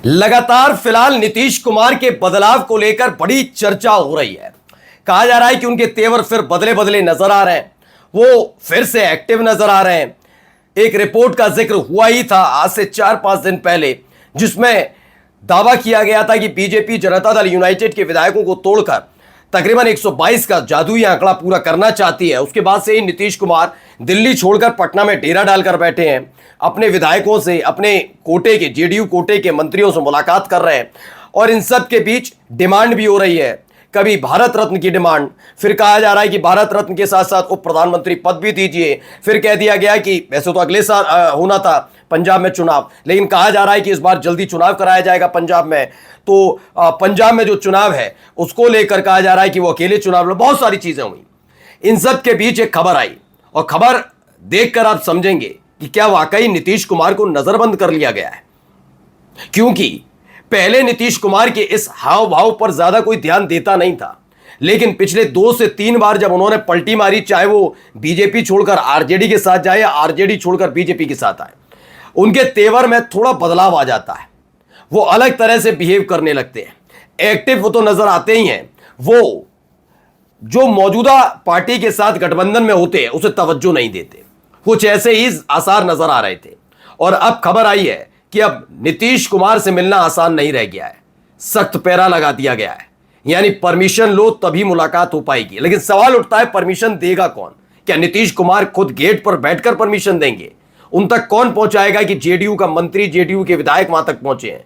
लगातार फिलहाल नीतीश कुमार के बदलाव को लेकर बड़ी चर्चा हो रही है। कहा जा रहा है कि उनके तेवर फिर बदले बदले नजर आ रहे हैं, वो फिर से एक्टिव नजर आ रहे हैं। एक रिपोर्ट का जिक्र हुआ ही था आज से 4-5 दिन पहले, जिसमें दावा किया गया था कि बीजेपी जनता दल यूनाइटेड के विधायकों को तोड़कर तकरीबन 122 का जादुई आंकड़ा पूरा करना चाहती है। उसके बाद से ही नीतीश कुमार दिल्ली छोड़कर पटना में डेरा डालकर बैठे हैं। अपने विधायकों से, अपने कोटे के, जेडीयू कोटे के मंत्रियों से मुलाकात कर रहे हैं और इन सब के बीच डिमांड भी हो रही है। कभी भारत रत्न की डिमांड, फिर कहा जा रहा है कि भारत रत्न के साथ साथ उप प्रधानमंत्री पद भी दीजिए। फिर कह दिया गया कि वैसे तो अगले साल होना था पंजाब में चुनाव, लेकिन कहा जा रहा है कि इस बार जल्दी चुनाव कराया जाएगा पंजाब में। तो पंजाब में जो चुनाव है उसको लेकर कहा जा रहा है कि वो अकेले चुनाव, बहुत सारी चीजें हुई। इन सब के बीच एक खबर आई और खबर देखकर आप समझेंगे कि क्या वाकई नीतीश कुमार को नजरबंद कर लिया गया है। क्योंकि पहले नीतीश कुमार के इस हाव भाव पर ज्यादा कोई ध्यान देता नहीं था, लेकिन पिछले 2 से 3 बार जब उन्होंने पलटी मारी, चाहे वो बीजेपी छोड़कर आरजेडी के साथ जाए या आरजेडी छोड़कर बीजेपी के साथ आए, उनके तेवर में थोड़ा बदलाव आ जाता है। वो अलग तरह से बिहेव करने लगते हैं। एक्टिव वो तो नजर आते ही हैं, वो जो मौजूदा पार्टी के साथ गठबंधन में होते हैं उसे तवज्जो नहीं देते। कुछ ऐसे ही आसार नजर आ रहे थे और अब खबर आई है कि अब नीतीश कुमार से मिलना आसान नहीं रह गया है, सख्त पैरा लगा दिया गया है। यानी परमिशन लो तभी मुलाकात हो पाएगी। लेकिन सवाल उठता है, परमिशन देगा कौन? क्या नीतीश कुमार खुद गेट पर बैठकर परमिशन देंगे? उन तक कौन पहुंचाएगा कि जेडीयू का मंत्री, जेडीयू के विधायक वहां तक पहुंचे हैं?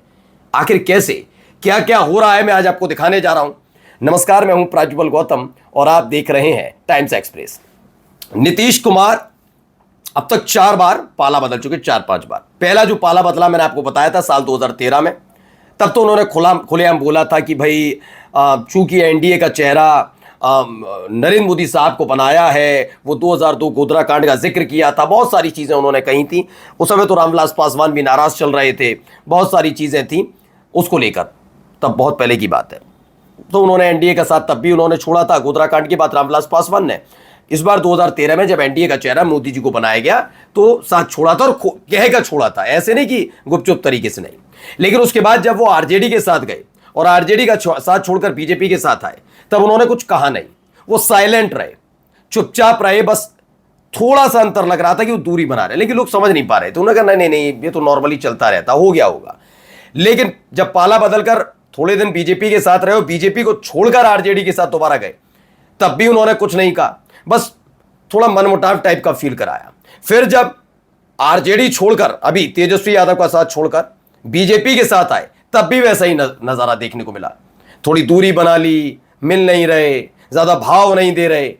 आखिर कैसे, क्या क्या हो रहा है, मैं आज आपको दिखाने जा रहा हूं। नमस्कार, मैं हूं प्राज्वल गौतम और आप देख रहे हैं टाइम्स एक्सप्रेस। नीतीश कुमार अब तक 4 बार पाला बदल चुके, 4-5 बार। पहला जो पाला बदला मैंने आपको बताया था साल 2013 में, तब तो उन्होंने खुलेआम बोला था कि भाई चूंकि एनडीए का चेहरा नरेंद्र मोदी साहब को बनाया है, वो 2002 गोधरा कांड का जिक्र किया था, बहुत सारी चीज़ें उन्होंने कही थी। उस समय तो रामविलास पासवान भी नाराज चल रहे थे, बहुत सारी चीज़ें थी उसको लेकर, तब बहुत पहले की बात है। तो उन्होंने एनडीए का साथ तब भी उन्होंने छोड़ा था, गोधरा कांड के बाद रामविलास पासवान ने। इस बार 2013 में जब एनडीए का चेहरा मोदी जी को बनाया गया तो साथ छोड़ा था और कहेगा छोड़ा था, ऐसे नहीं कि गुपचुप तरीके से नहीं। लेकिन उसके बाद जब वो आरजेडी के साथ गए और आरजेडी का साथ छोड़कर बीजेपी के साथ आए, तब उन्होंने कुछ कहा नहीं, वो साइलेंट रहे, चुपचाप रहे। बस थोड़ा सा अंतर लग रहा था कि वो दूरी बना रहे, लेकिन लोग समझ नहीं पा रहे थे। उन्होंने कहा नहीं नहीं, ये तो नॉर्मली चलता रहता, हो गया होगा। लेकिन जब पाला बदलकर थोड़े दिन बीजेपी के साथ रहे और बीजेपी को छोड़कर आरजेडी के साथ दोबारा गए, तब भी उन्होंने कुछ नहीं कहा, बस थोड़ा मनमुटाव टाइप का फील कराया। फिर जब आरजेडी छोड़कर, अभी तेजस्वी यादव का साथ छोड़कर बीजेपी के साथ आए, तब भी वैसा ही नजारा देखने को मिला। थोड़ी दूरी बना ली, मिल नहीं रहे, ज्यादा भाव नहीं दे रहे।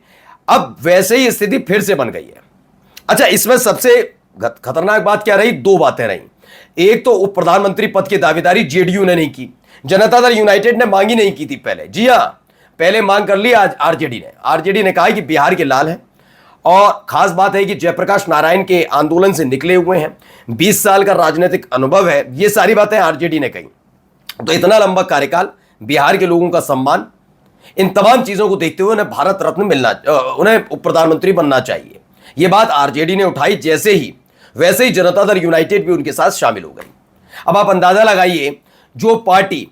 अब वैसे ही स्थिति फिर से बन गई है। अच्छा, इसमें सबसे खतरनाक बात क्या रही? 2 बातें रही। एक तो उप प्रधानमंत्री पद की दावेदारी जेडीयू ने नहीं की, जनता दल यूनाइटेड ने मांगी नहीं की थी पहले। जी हां, पहले मांग कर ली आज आरजेडी ने कहा कि बिहार के लाल हैं और खास बात है कि जयप्रकाश नारायण के आंदोलन से निकले हुए हैं, 20 साल का राजनीतिक अनुभव है, ये सारी बातें आरजेडी ने कही। तो इतना लंबा कार्यकाल, बिहार के लोगों का सम्मान, इन तमाम चीजों को देखते हुए उन्हें भारत रत्न मिलना, उन्हें उप प्रधानमंत्री बनना चाहिए। यह बात आरजेडी ने उठाई। जैसे ही वैसे ही जनता दल यूनाइटेड भी उनके साथ शामिल हो गई। अब आप अंदाजा लगाइए, जो पार्टी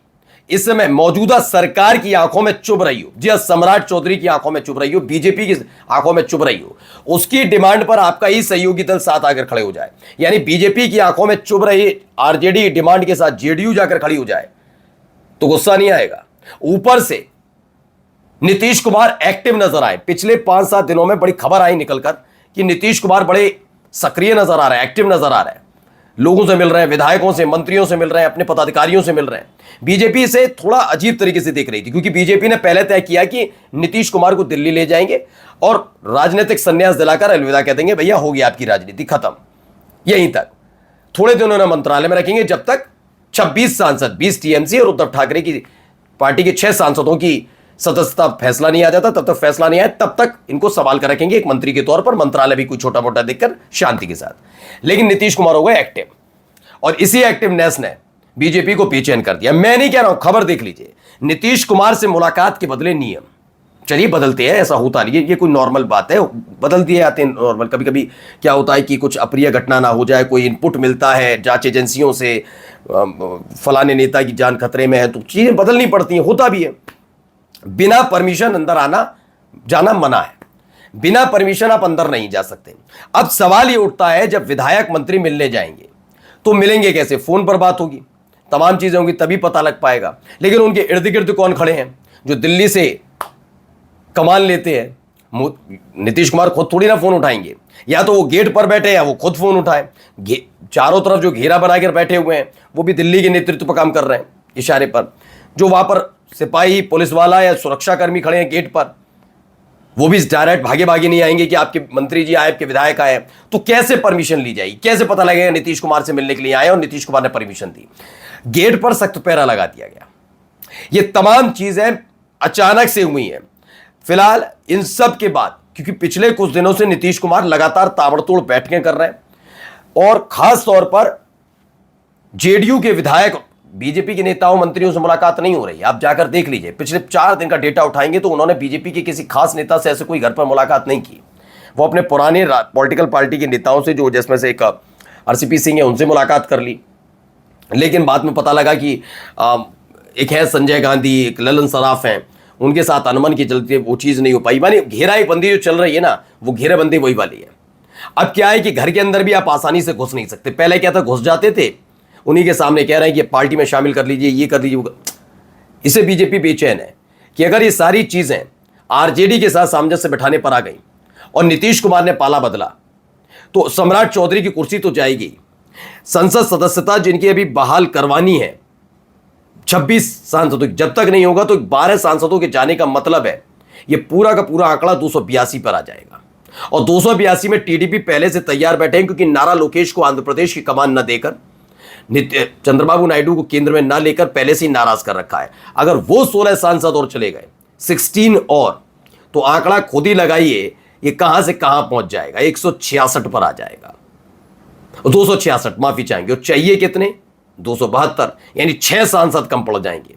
इस समय मौजूदा सरकार की आंखों में चुभ रही हो, जी हां, सम्राट चौधरी की आंखों में चुभ रही हो, बीजेपी की आंखों में चुभ रही हो, उसकी डिमांड पर आपका ही सहयोगी दल साथ आकर खड़े हो जाए, यानी बीजेपी की आंखों में चुभ रही आरजेडी डिमांड के साथ जेडीयू जाकर खड़ी हो जाए, तो गुस्सा नहीं आएगा? ऊपर से नीतीश कुमार एक्टिव नजर आए। पिछले 5-7 दिनों में बड़ी खबर आई निकलकर कि नीतीश कुमार बड़े सक्रिय नजर आ रहे हैं, एक्टिव नजर आ रहे हैं, लोगों से मिल रहे हैं, विधायकों से, मंत्रियों से मिल रहे हैं, अपने पदाधिकारियों से मिल रहे हैं। बीजेपी से थोड़ा अजीब तरीके से देख रही थी, क्योंकि बीजेपी ने पहले तय किया कि नीतीश कुमार को दिल्ली ले जाएंगे और राजनीतिक संन्यास दिलाकर अलविदा कह देंगे, भैया हो गया आपकी राजनीति खत्म, यहीं तक। थोड़े दिन उन्हें मंत्रालय में रखेंगे जब तक 26 सांसद, 20 टीएमसी और उद्धव ठाकरे की पार्टी के 6 सांसदों की सदस्यता फैसला नहीं आ जाता, तब तक फैसला नहीं आया, तब तक इनको संभाल कर रखेंगे एक मंत्री के तौर पर, मंत्रालय भी कोई छोटा मोटा देखकर शांति के साथ। लेकिन नीतीश कुमार हो गए एक्टिव और इसी एक्टिवनेस ने बीजेपी को बेचैन कर दिया। मैं नहीं कह रहा हूं, खबर देख लीजिए। नीतीश कुमार से मुलाकात के बदले नियम, चलिए बदलते हैं, ऐसा होता नहीं है, ये कोई नॉर्मल बात है, बदल दिए जाते हैं नॉर्मल। कभी कभी क्या होता है कि कुछ अप्रिय घटना ना हो जाए, कोई इनपुट मिलता है जांच एजेंसियों से, फलाने नेता की जान खतरे में है, तो चीजें बदलनी पड़ती हैं, होता भी है। बिना परमिशन अंदर आना जाना मना है, बिना परमिशन आप अंदर नहीं जा सकते। अब सवाल ये उठता है, जब विधायक मंत्री मिलने जाएंगे तो मिलेंगे कैसे? फोन पर बात होगी, तमाम चीजें होंगी, तभी पता लग पाएगा। लेकिन उनके इर्द गिर्द कौन खड़े हैं जो दिल्ली से कमान लेते हैं? नीतीश कुमार खुद थोड़ी ना फोन उठाएंगे, या तो वो गेट पर बैठे या वो खुद फोन उठाए। चारों तरफ जो घेरा बनाकर बैठे हुए हैं वो भी दिल्ली के नेतृत्व पर काम कर रहे हैं इशारे पर। जो वहां पर सिपाही, पुलिस वाला या सुरक्षाकर्मी खड़े हैं गेट पर, वो भी डायरेक्ट भागे भागे नहीं आएंगे कि आपके मंत्री जी आए, आपके विधायक आए। तो कैसे परमिशन ली जाएगी? कैसे पता लगेगा नीतीश कुमार से मिलने के लिए आए और नीतीश कुमार ने परमिशन दी? गेट पर सख्त पैरा लगा दिया गया। ये तमाम चीजें अचानक से हुई हैं। फिलहाल इन सब के बाद, क्योंकि पिछले कुछ दिनों से नीतीश कुमार लगातार ताबड़तोड़ बैठकें कर रहे हैं और खास तौर पर जेडीयू के विधायक, बीजेपी के नेताओं मंत्रियों से मुलाकात नहीं हो रही। आप जाकर देख लीजिए, पिछले 4 दिन का डेटा उठाएंगे तो उन्होंने बीजेपी के किसी खास नेता से ऐसे कोई घर पर मुलाकात नहीं की। वो अपने पुराने पॉलिटिकल पार्टी के नेताओं से, जो जिसमें से एक आरसीपी सिंह है, उनसे मुलाकात कर ली। लेकिन बाद में पता लगा कि एक है संजय गांधी, एक ललन सराफ हैं, उनके साथ अनमन के चलते वो चीज़ नहीं हो पाई। मानी घेराबंदी जो चल रही है ना, वो घेराबंदी वही वाली है। अब क्या है कि घर के अंदर भी आप आसानी से घुस नहीं सकते। पहले क्या था, घुस जाते थे, उन्हीं के सामने कह रहे हैं कि पार्टी में शामिल कर लीजिए, ये कर लीजिए। इसे बीजेपी बेचैन है कि अगर ये सारी चीज़ें आरजेडी के साथ सामंजस्य बिठाने पर आ गई और नीतीश कुमार ने पाला बदला, तो सम्राट चौधरी की कुर्सी तो जाएगी। संसद सदस्यता जिनकी अभी बहाल करवानी है 26 सांसदों की, जब तक नहीं होगा तो 12 सांसदों के जाने का मतलब है ये पूरा का पूरा आंकड़ा 282 पर आ जाएगा। और 282 में टीडीपी पहले से तैयार बैठे हैं, क्योंकि नारा लोकेश को आंध्र प्रदेश की कमान न देकर, चंद्रबाबू नायडू को केंद्र में न लेकर पहले से ही नाराज कर रखा है। अगर वो 16 सांसद और चले गए, 16 और, तो आंकड़ा खुद ही लगाइए ये कहां से कहां पहुंच जाएगा, 166 पर आ जाएगा। 266 माफी चाहेंगे, और चाहिए कितने? 272, यानी 6 सांसद कम पड़ जाएंगे।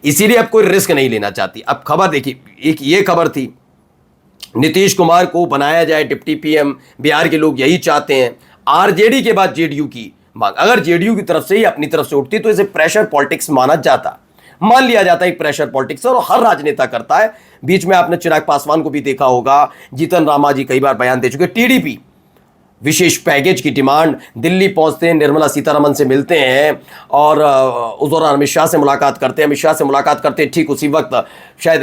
इसीलिए अब कोई रिस्क नहीं लेना चाहती। अब खबर देखिए, एक ये खबर थी नीतीश कुमार को बनाया जाए डिप्टी पीएम, बिहार के लोग यही चाहते हैं। आरजेडी के बाद जेडीयू की मांग, अगर जेडीयू की तरफ से ही अपनी तरफ से उठती तो इसे प्रेशर पॉलिटिक्स माना जाता, मान लिया जाता है। एक प्रेशर पॉलिटिक्स और हर राजनेता करता है। बीच में आपने चिराग पासवान को भी देखा होगा, जीतन रामा जी कई बार बयान दे चुके। टीडीपी विशेष पैकेज की डिमांड, दिल्ली पहुंचते हैं, निर्मला सीतारमन से मिलते हैं और उस दौरान अमित शाह से मुलाकात करते हैं। अमित शाह से मुलाकात करते हैं, ठीक उसी वक्त शायद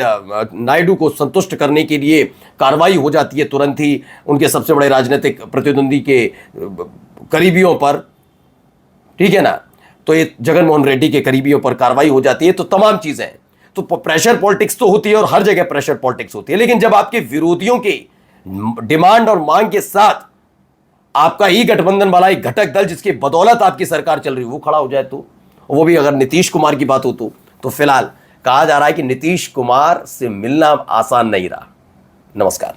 नायडू को संतुष्ट करने के लिए कार्रवाई हो जाती है तुरंत ही उनके सबसे बड़े राजनीतिक प्रतिद्वंदी के करीबियों पर, ठीक है ना। तो ये जगनमोहन रेड्डी के करीबियों पर कार्रवाई हो जाती है। तो तमाम चीजें, तो प्रेशर पॉलिटिक्स तो होती है और हर जगह प्रेशर पॉलिटिक्स होती है। लेकिन जब आपके विरोधियों के डिमांड और मांग के साथ आपका ही गठबंधन वाला एक घटक दल, जिसकी बदौलत आपकी सरकार चल रही है, वो खड़ा हो जाए, तो वो भी अगर नीतीश कुमार की बात हो तो फिलहाल कहा जा रहा है कि नीतीश कुमार से मिलना आसान नहीं रहा। नमस्कार।